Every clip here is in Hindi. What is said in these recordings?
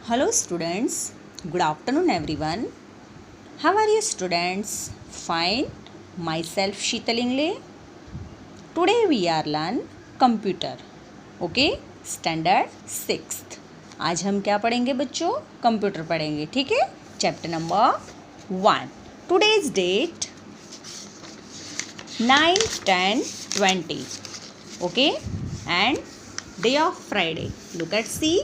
Hello students, good afternoon everyone. How are you students? Fine. Myself Sheetal Ingle. Today we are learn computer. Okay? Standard 6th. आज हम क्या पढ़ेंगे बच्चों? कंप्यूटर पढ़ेंगे, ठीक है? Chapter number 1. Today's date 9/10/20. Okay? And day of Friday. Look at see.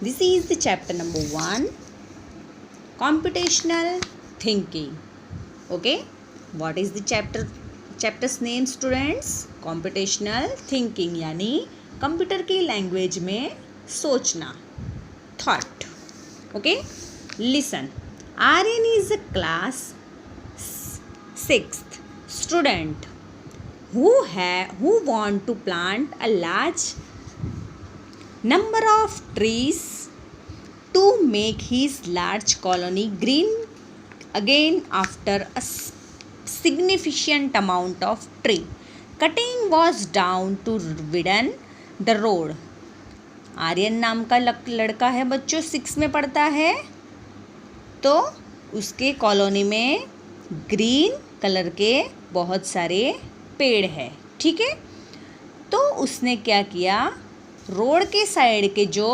This is the chapter number 1, computational thinking. Okay, what is the chapter's name students? Computational thinking यानी कंप्यूटर की लैंग्वेज में सोचना, thought. Okay, listen. Aryan is a class 6th student who want to plant a large number of trees to make his large colony green again after a significant amount of tree cutting was down to widen the road. Aryan नाम का लड़का है बच्चों, 6 में पढ़ता है, तो उसके कॉलोनी में ग्रीन कलर के बहुत सारे पेड़ है, ठीक है। तो उसने क्या किया, रोड के साइड के जो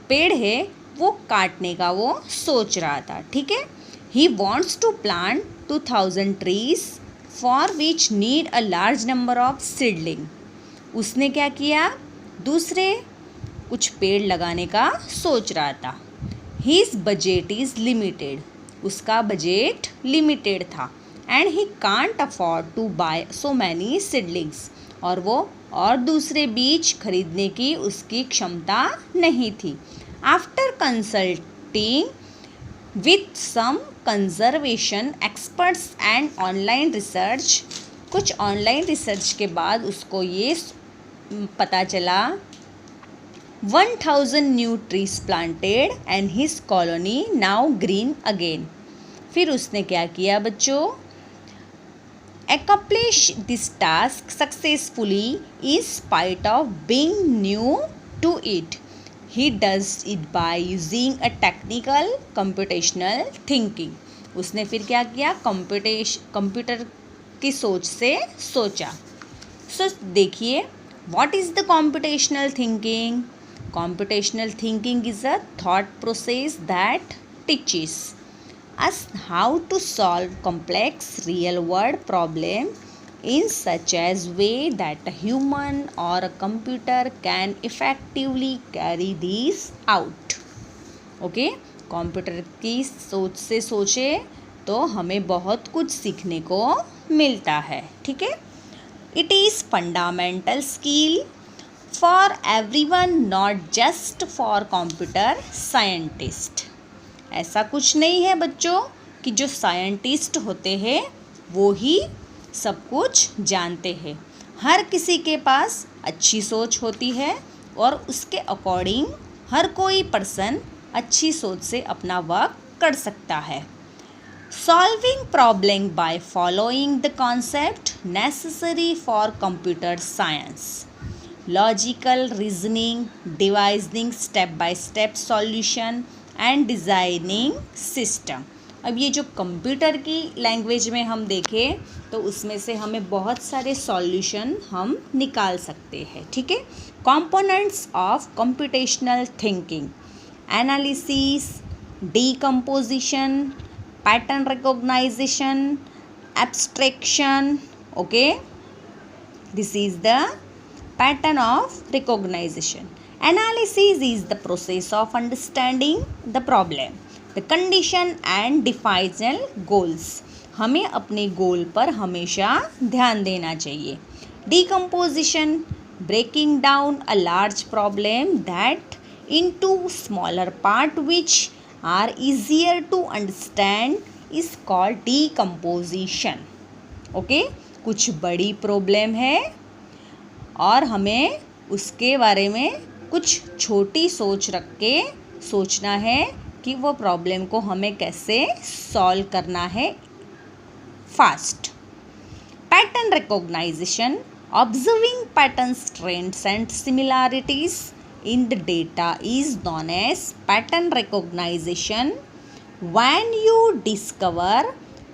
पेड़ है वो काटने का वो सोच रहा था, ठीक है। He wants to plant 2000 trees for which need a large number of seedling. उसने क्या किया, दूसरे कुछ पेड़ लगाने का सोच रहा था. हिज बजट इज़ लिमिटेड, उसका बजट लिमिटेड था. And he can't afford to buy so many seedlings, और वो और दूसरे बीज खरीदने की उसकी क्षमता नहीं थी. After consulting with some conservation experts and online research, कुछ ऑनलाइन रिसर्च के बाद उसको ये पता चला 1000 new trees planted and his colony now green again. फिर उसने क्या किया बच्चों, accomplish this task successfully in spite of being new to it. He does it by using a technical computational thinking. उसने फिर क्या किया, कंप्यूटर की सोच से सोचा. सो देखिए, what is the computational thinking? Computational thinking is a thought process that teaches us how to solve complex real world problem in such as way that a human or a computer can effectively carry these out. Okay, computer की सोच से सोचे तो हमें बहुत कुछ सीखने को मिलता है, ठीक है. It is fundamental skill for everyone, not just for computer scientist. ऐसा कुछ नहीं है बच्चों कि जो साइंटिस्ट होते हैं वो ही सब कुछ जानते हैं. हर किसी के पास अच्छी सोच होती है और उसके अकॉर्डिंग हर कोई पर्सन अच्छी सोच से अपना वर्क कर सकता है. Solving problem by following the concept necessary for computer science, logical reasoning, devising step by step solution and designing system. अब ये जो कंप्यूटर की लैंग्वेज में हम देखें तो उसमें से हमें बहुत सारे सॉल्यूशन हम निकाल सकते हैं, ठीक है. Components of computational thinking: analysis, decomposition, pattern recognization, abstraction. Okay, this is the pattern of recognization. Analysis is the process of understanding the problem, the condition and defining goals. हमें अपने गोल पर हमेशा ध्यान देना चाहिए. Decomposition, breaking down a large problem that into smaller part which are easier to understand is called decomposition. Okay, कुछ बड़ी प्रॉब्लम है और हमें उसके बारे में कुछ छोटी सोच रख के सोचना है कि वो प्रॉब्लम को हमें कैसे सॉल्व करना है fast. Pattern recognization, observing patterns, trends and similarities in the data is known as pattern recognition. When you discover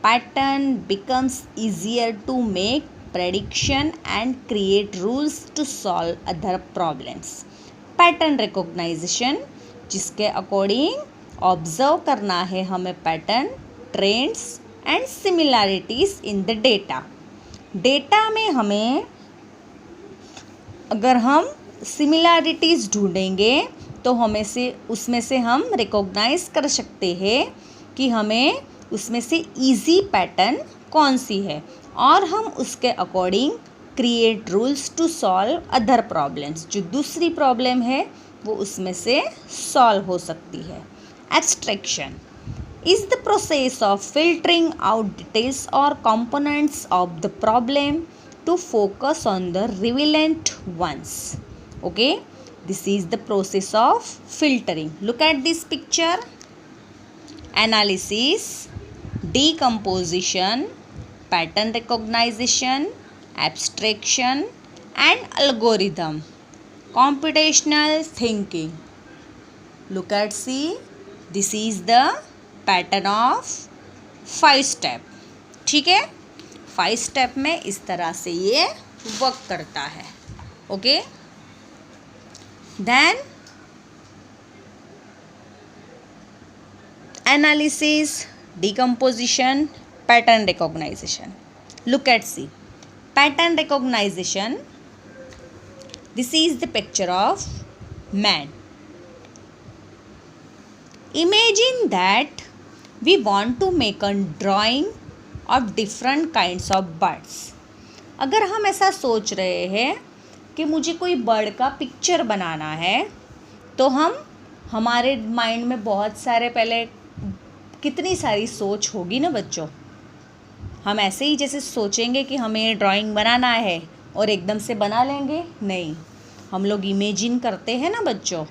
pattern, becomes easier to make prediction and create rules to solve other problems. Pattern recognization, जिसके अकॉर्डिंग ऑब्जर्व करना है हमें pattern, trends and similarities in the data. Data में हमें अगर हम सिमिलैरिटीज ढूंढेंगे तो हमें से उसमें से हम रिकॉग्नाइज कर सकते हैं कि हमें उसमें से इजी पैटर्न कौन सी है, और हम उसके according create rules to solve other problems. जो दूसरी प्रॉब्लम है वो उसमें से सॉल्व हो सकती है. Abstraction is the process of filtering out details or components of the problem to focus on the relevant ones. Okay, this is the process of filtering. Look at this picture. Analysis, decomposition, pattern recognition, abstraction and algorithm. Computational thinking. Look at, see, this is the pattern of 5 step. ठीक है, 5 स्टेप में इस तरह से ये वर्क करता है. Okay, then analysis, decomposition, pattern recognization. Look at, see, pattern recognization. This is the picture of man. Imagine that we want to make a drawing of different kinds of birds. अगर हम ऐसा सोच रहे हैं कि मुझे कोई बर्ड का पिक्चर बनाना है, तो हम हमारे माइंड में बहुत सारे पहले कितनी सारी सोच होगी ना बच्चों. हम ऐसे ही जैसे सोचेंगे कि हमें ड्राइंग बनाना है और एकदम से बना लेंगे, नहीं. हम लोग इमेजिन करते हैं ना बच्चों,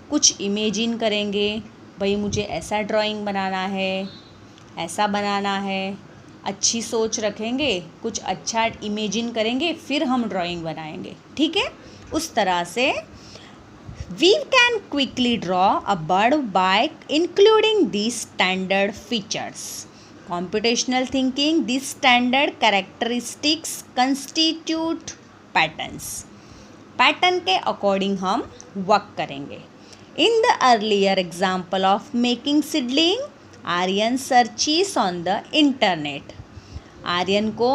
कुछ इमेजिन करेंगे, भाई मुझे ऐसा ड्राइंग बनाना है, ऐसा बनाना है. अच्छी सोच रखेंगे, कुछ अच्छा इमेजिन करेंगे, फिर हम ड्राइंग बनाएंगे. ठीक है, उस तरह से we can quickly draw a bird by including this standard features. Computational thinking, this standard characteristics constitute patterns. Pattern के अकॉर्डिंग हम वर्क करेंगे. In the earlier example of making seedling, Aryan searches on the internet. Aryan को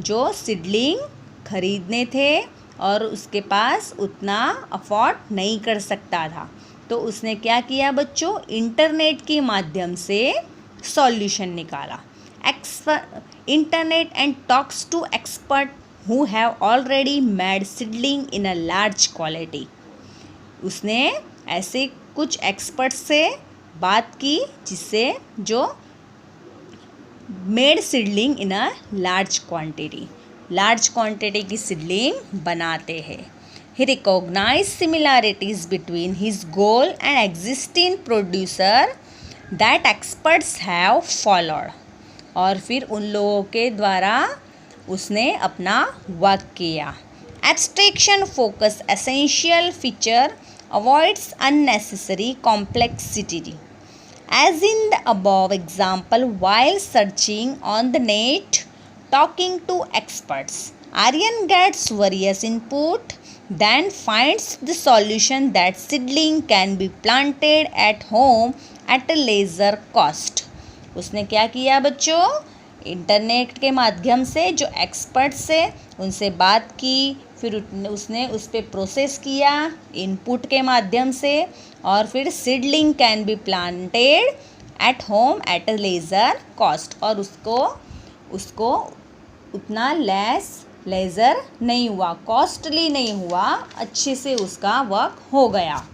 जो सीडलिंग खरीदने थे और उसके पास उतना अफोर्ड नहीं कर सकता था, तो उसने क्या किया बच्चों, इंटरनेट के माध्यम से सॉल्यूशन निकाला. Internet and talks to expert who have already made seedling in a large quality. उसने ऐसे कुछ एक्सपर्ट से बात की जिससे जो made seedling in a large quantity की सीडलिंग बनाते हैं. He recognise similarities between his goal and existing producer that experts have followed. और फिर उन लोगों के द्वारा उसने अपना वर्क किया. Abstraction focus essential feature, avoids unnecessary complexity. As in the above example, while searching on the net, talking to experts, Aryan gets various input, then finds the solution that seedling can be planted at home at a lesser cost. उसने क्या किया बच्चों, इंटरनेट के माध्यम से जो एक्सपर्ट्स से उनसे बात की, फिर उसने उस पर प्रोसेस किया इनपुट के माध्यम से, और फिर seedling can be planted at home at a laser cost. और उसको उतना लेज़र नहीं हुआ, कॉस्टली नहीं हुआ, अच्छे से उसका वर्क हो गया.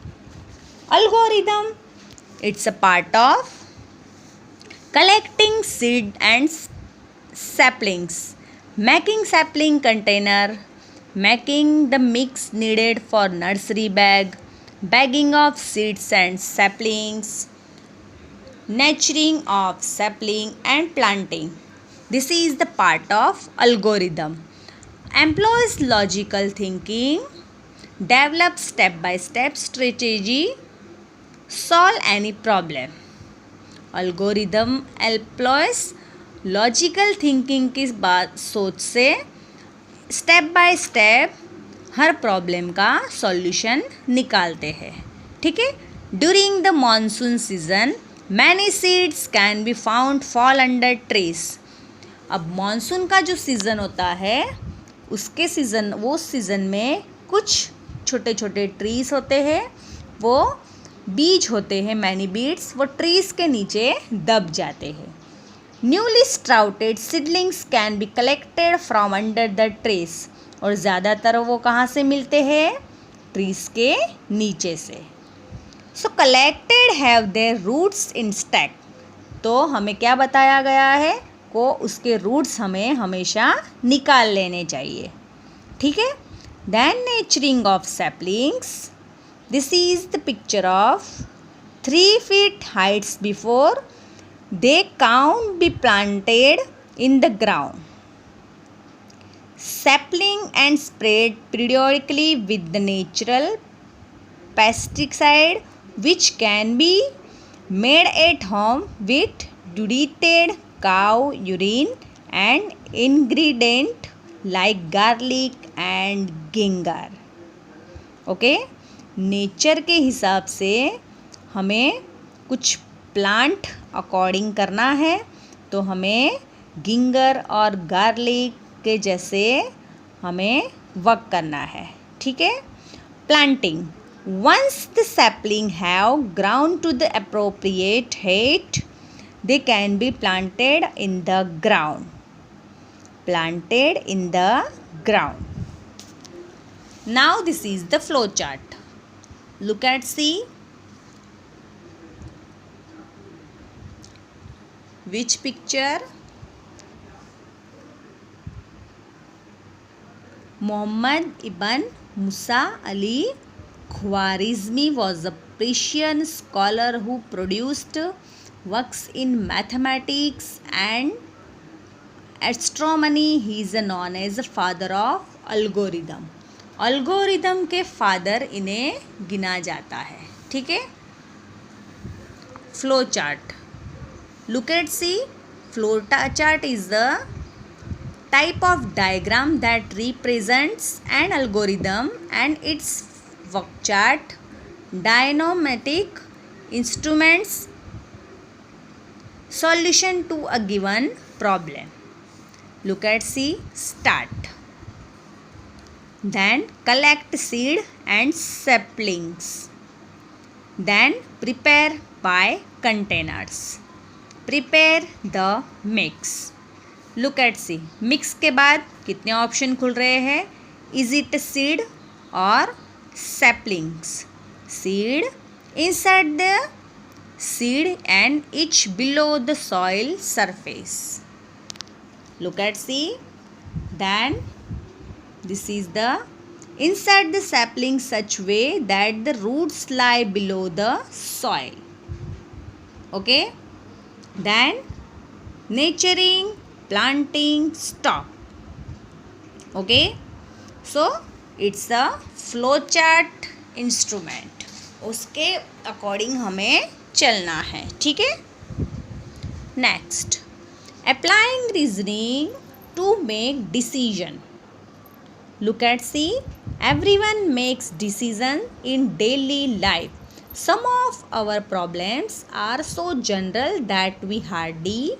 Algorithm, it's a part of collecting seed and saplings, making sapling container, making the mix needed for nursery bag, bagging of seeds and saplings, nurturing of sapling and planting. This is the part of algorithm. Employs logical thinking, Develop step by step strategy. Solve any problem. Algorithm employs logical thinking की बात सोच से step by step her problem का सॉल्यूशन निकालते हैं. ठीक है. During the monsoon season many seeds can be found fall under trees. अब मानसून का जो सीज़न होता है उसके सीज़न में कुछ छोटे छोटे ट्रीज होते हैं, वो बीज होते हैं, मैनी बीड्स, वो ट्रीज के नीचे दब जाते हैं. Newly sprouted seedlings can be collected from under the trees. और ज़्यादातर वो कहाँ से मिलते हैं? ट्रीज के नीचे से. So collected have their roots in stack. तो हमें क्या बताया गया है को उसके रूट्स हमें हमेशा निकाल लेने चाहिए. ठीक है. Then nurturing of saplings. This is the picture of 3 feet heights before they can't be planted in the ground. Sapling and sprayed periodically with the natural pesticide which can be made at home with diluted cow urine and ingredient like garlic and ginger. Okay. Nature के हिसाब से हमें कुछ प्लांट अकॉर्डिंग करना है, तो हमें गिंगर और गार्लिक के जैसे हमें वर्क करना है. ठीक है. Planting. Once the sapling have ground to the appropriate height they can be planted in the ground. Planted in the ground. Now this is the flow chart. Look at see which picture? Muhammad ibn Musa Ali Khwarizmi was a Persian scholar who produced works in mathematics and astronomy. He is known as the father of algorithm. Algorithm के फादर इन्हें गिना जाता है. ठीक है. Flow chart. Look at C. Flow chart is the type of diagram that represents an algorithm and its work chart, diagrammatic instruments, solution to a given problem. Look at C. Start. Then collect seed and saplings. Then prepare by containers. Prepare the mix. Look at see. Mix के बाद कितने ऑप्शन खुल रहे हैं? Is it seed or saplings? Seed inside the seed and each below the soil surface. Look at see. Then this is the inside the sapling such way that the roots lie below the soil. Okay. Then nurturing, planting, stop. Okay. So it's a flow chart instrument. उसके अकॉर्डिंग हमें चलना है. ठीक है. Next, applying reasoning to make decision. Look at see. Everyone makes decision in daily life. Some of our problems are so general that we hardly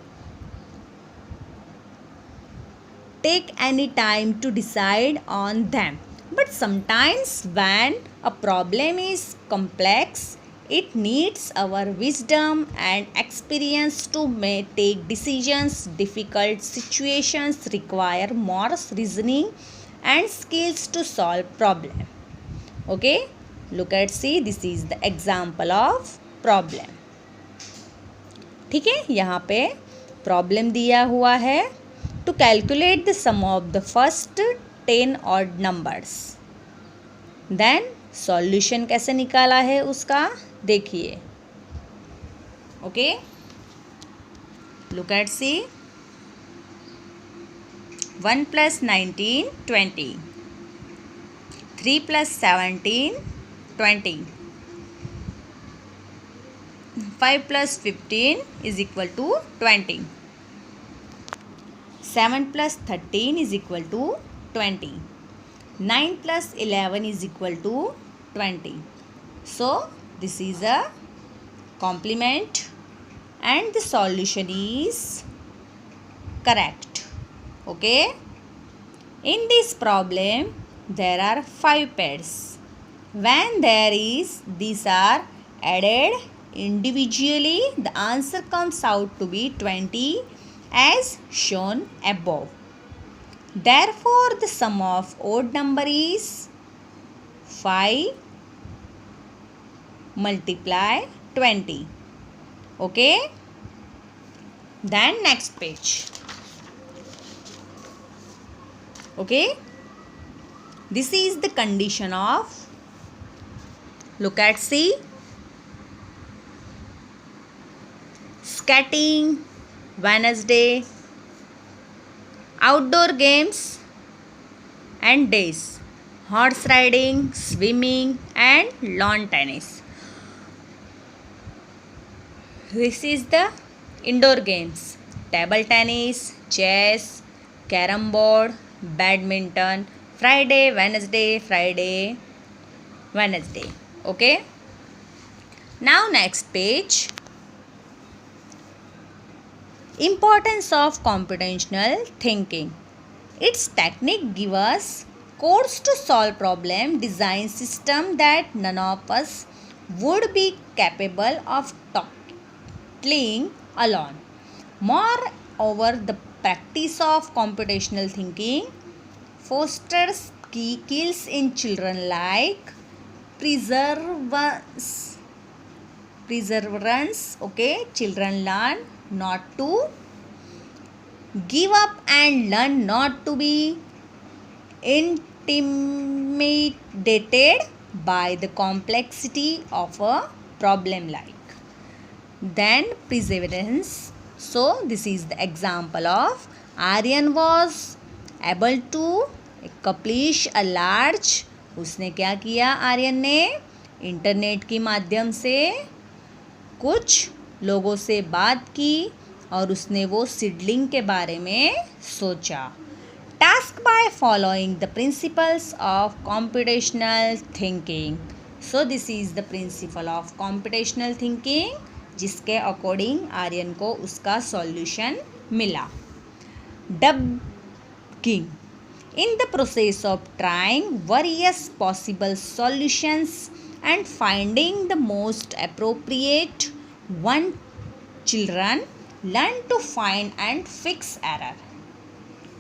take any time to decide on them. But sometimes when a problem is complex, it needs our wisdom and experience to take decisions. Difficult situations require more reasoning and skills to solve problem. Okay. Look at see. This is the example of problem. ठीक है. यहाँ पे प्रॉब्लम दिया हुआ है. To calculate the sum of the first 10 odd numbers. Then solution कैसे निकाला है उसका देखिए. Okay. Look at see. 1 + 19 20. 3 plus 17, 20. 5 plus 15 is equal to 20. 7 plus 13 is equal to 20. 9 plus 11 is equal to 20. So this is a complement and the solution is correct. Okay. In this problem there are 5 pairs. When these are added individually, the answer comes out to be 20 as shown above. Therefore, the sum of odd number is 5 multiply 20. Okay. Then next page. Okay. This is the condition of, look at C, skating, Wednesday, outdoor games and days, horse riding, swimming and lawn tennis. This is the indoor games, table tennis, chess, carom board, badminton, Friday, Wednesday, Friday, Wednesday. Okay. Now next page. Importance of computational thinking. Its technique gives us codes to solve problem, design system that none of us would be capable of tackling alone. Moreover, the practice of computational thinking fosters key skills in children like perseverance. Okay, children learn not to give up and learn not to be intimidated by the complexity of a problem like. Then perseverance. So this is the example of Aryan was able to accomplish a large. उसने क्या किया आर्यन ने, इंटरनेट के माध्यम से कुछ लोगों से बात की और उसने वो सीडलिंग के बारे में सोचा. Task by following the principles of computational thinking. So this is the principle of computational thinking, जिसके अकॉर्डिंग आर्यन को उसका सॉल्यूशन मिला. Debugging. In the process of trying various possible solutions and finding the most appropriate one, children learn to find and fix error.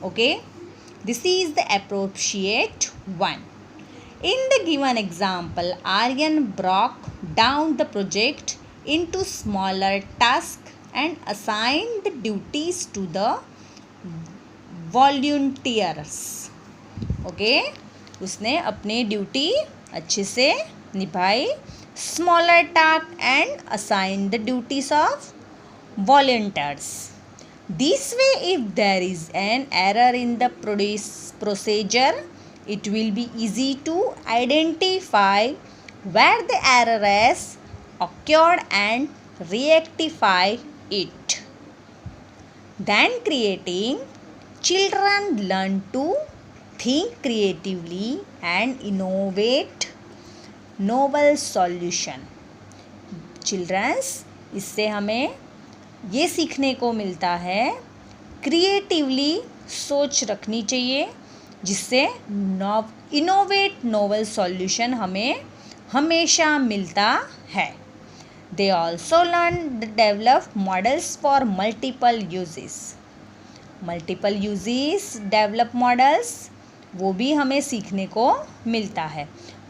Okay, this is the appropriate one. In the given example, Aryan broke down the project into smaller tasks and assigned the duties to the volunteers. ओके, उसने अपनी ड्यूटी अच्छे से निभाई. Smaller task and assign the duties of volunteers. This way if there is an error in the procedure, it will be easy to identify where the error has occurred and rectify it. Then creating, children learn to think creatively and innovate novel solution. Childrens, इससे हमें ये सीखने को मिलता है क्रिएटिवली सोच रखनी चाहिए, जिससे इनोवेट नोवेल सॉल्यूशन हमें हमेशा मिलता है. They also learn to develop models for multiple uses. Multiple uses develop models, वो भी हमें सीखने को मिलता है.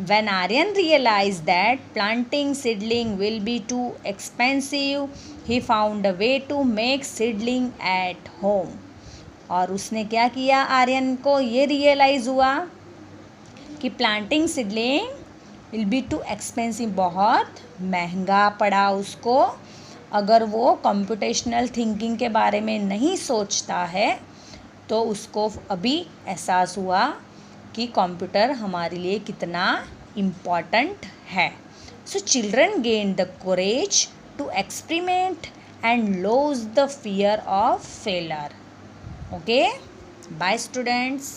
When Aryan realized that planting seedling will be too expensive, he found a way to make seedling at home. और उसने क्या किया, आर्यन को ये रियलाइज़ हुआ कि planting seedling will be too expensive, बहुत महंगा पड़ा उसको. अगर वो कंप्यूटेशनल थिंकिंग के बारे में नहीं सोचता है तो उसको अभी एहसास हुआ कि कंप्यूटर हमारे लिए कितना इम्पॉर्टेंट है. So children gain the courage to experiment and lose the fear of failure. Okay, bye students.